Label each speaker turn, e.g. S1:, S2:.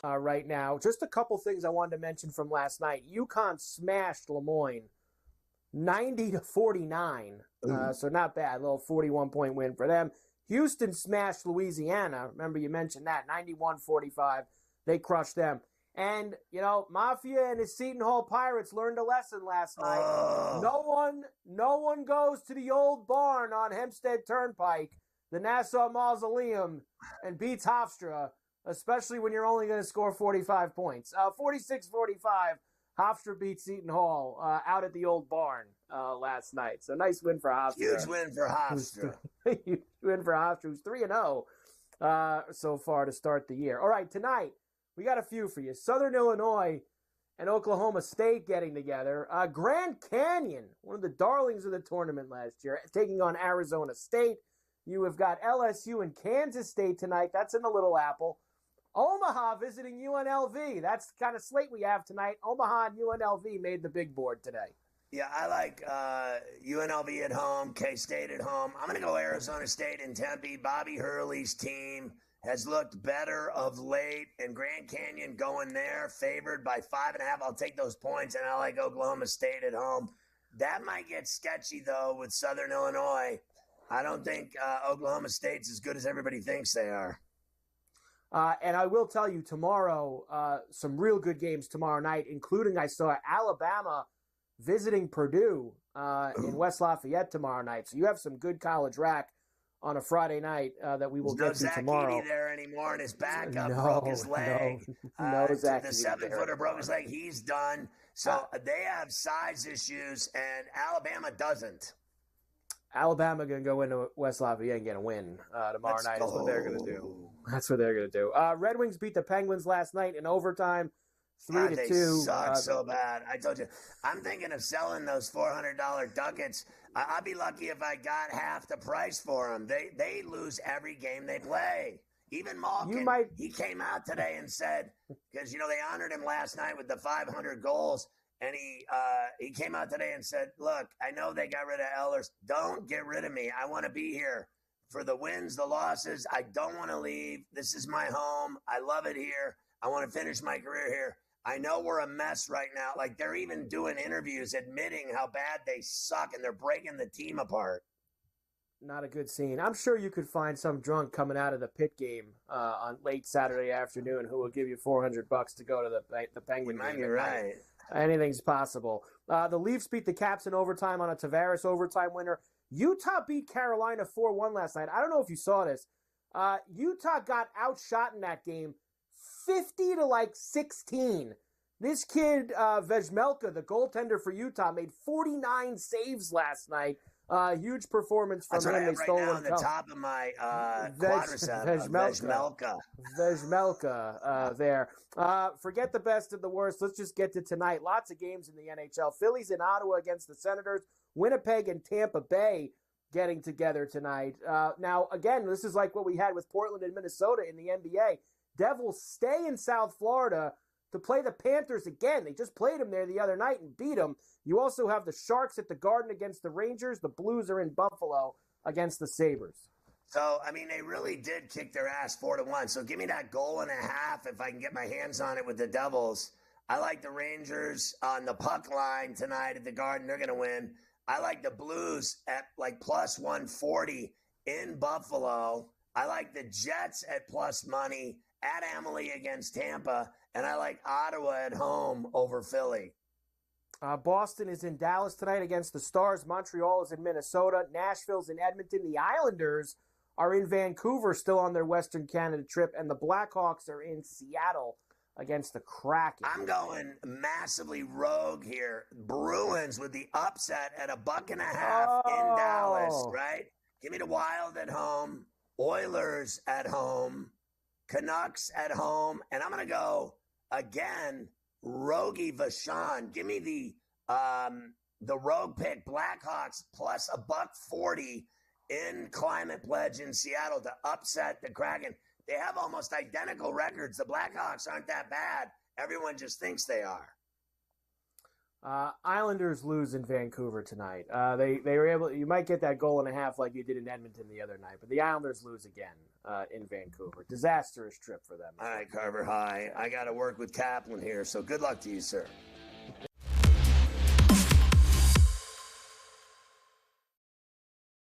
S1: right now. Just a couple things I wanted to mention from last night. UConn smashed Lemoyne 90-49, so not bad. A little 41-point win for them. Houston smashed Louisiana. Remember, you mentioned that, 91-45. They crushed them. And, Mafia and his Seton Hall Pirates learned a lesson last night. No one goes to the old barn on Hempstead Turnpike, the Nassau Mausoleum, and beats Hofstra, especially when you're only going to score 45 points. 46-45, Hofstra beat Seton Hall out at the old barn last night. So nice win for Hofstra.
S2: Huge win for Hofstra.
S1: Huge win for Hofstra, who's 3-0 so far to start the year. All right, tonight, we got a few for you. Southern Illinois and Oklahoma State getting together. Grand Canyon, one of the darlings of the tournament last year, taking on Arizona State. You have got LSU and Kansas State tonight. That's in the Little Apple. Omaha visiting UNLV. That's the kind of slate we have tonight. Omaha and UNLV made the big board today.
S2: Yeah, I like UNLV at home, K-State at home. I'm going to go Arizona State and Tempe. Bobby Hurley's team has looked better of late, and Grand Canyon going there, favored by 5.5. I'll take those points, and I like Oklahoma State at home. That might get sketchy, though, with Southern Illinois. I don't think Oklahoma State's as good as everybody thinks they are.
S1: And I will tell you tomorrow, some real good games tomorrow night, including I saw Alabama visiting Purdue in West Lafayette tomorrow night. So you have some good college rack on a Friday night that we will get to tomorrow.
S2: There's no Zach Edey there anymore, and his backup broke his leg.
S1: No Zach
S2: The 7-footer broke his leg. He's done. So they have size issues, and Alabama doesn't.
S1: Alabama going to go into West Lafayette and get a win tomorrow night. Is what they're going to do. That's what they're going to do. Red Wings beat the Penguins last night in overtime, 3-2.
S2: They suck so bad. I told you. I'm thinking of selling those $400 ducats. I'd be lucky if I got half the price for them. They lose every game they play. Even Malkin, he came out today and said, because, they honored him last night with the 500 goals. And he came out today and said, look, I know they got rid of Ehlers. Don't get rid of me. I want to be here for the wins, the losses. I don't want to leave. This is my home. I love it here. I want to finish my career here. I know we're a mess right now. Like, they're even doing interviews admitting how bad they suck, and they're breaking the team apart.
S1: Not a good scene. I'm sure you could find some drunk coming out of the pit game on late Saturday afternoon who will give you $400 to go to the Penguin game.
S2: You might be right.
S1: Anything's possible. The Leafs beat the Caps in overtime on a Tavares overtime winner. Utah beat Carolina 4-1 last night. I don't know if you saw this. Utah got outshot in that game 50-16. This kid, Vejmelka, the goaltender for Utah, made 49 saves last night. Huge performance from him.
S2: That's right now on the top of my quadriceps.
S1: Vejmelka there. Forget the best and the worst. Let's just get to tonight. Lots of games in the NHL. Phillies in Ottawa against the Senators. Winnipeg and Tampa Bay getting together tonight. Now, again, this is like what we had with Portland and Minnesota in the NBA. Devils stay in South Florida to play the Panthers again. They just played them there the other night and beat them. You also have the Sharks at the Garden against the Rangers. The Blues are in Buffalo against the Sabres.
S2: So, they really did kick their ass 4-1. So give me that goal and a half if I can get my hands on it with the Devils. I like the Rangers on the puck line tonight at the Garden. They're going to win. I like the Blues at like plus 140 in Buffalo. I like the Jets at plus money at Amalie against Tampa, and I like Ottawa at home over Philly.
S1: Boston is in Dallas tonight against the Stars. Montreal is in Minnesota. Nashville's in Edmonton. The Islanders are in Vancouver, still on their Western Canada trip, and the Blackhawks are in Seattle against the Kraken.
S2: I'm going massively rogue here. Bruins with the upset at $1.50 in Dallas, right? Give me the Wild at home, Oilers at home, Canucks at home, and I'm going to go again, Rogie Vachon. Give me the rogue pick, Blackhawks plus $1.40 in Climate Pledge in Seattle to upset the Kraken. They have almost identical records. The Blackhawks aren't that bad. Everyone just thinks they are.
S1: Islanders lose in Vancouver tonight. They were able. You might get that goal and a half like you did in Edmonton the other night, but the Islanders lose again. in Vancouver. Disastrous trip for them.
S2: All right, Carver High. I got to work with Kaplan here, so good luck to you, sir.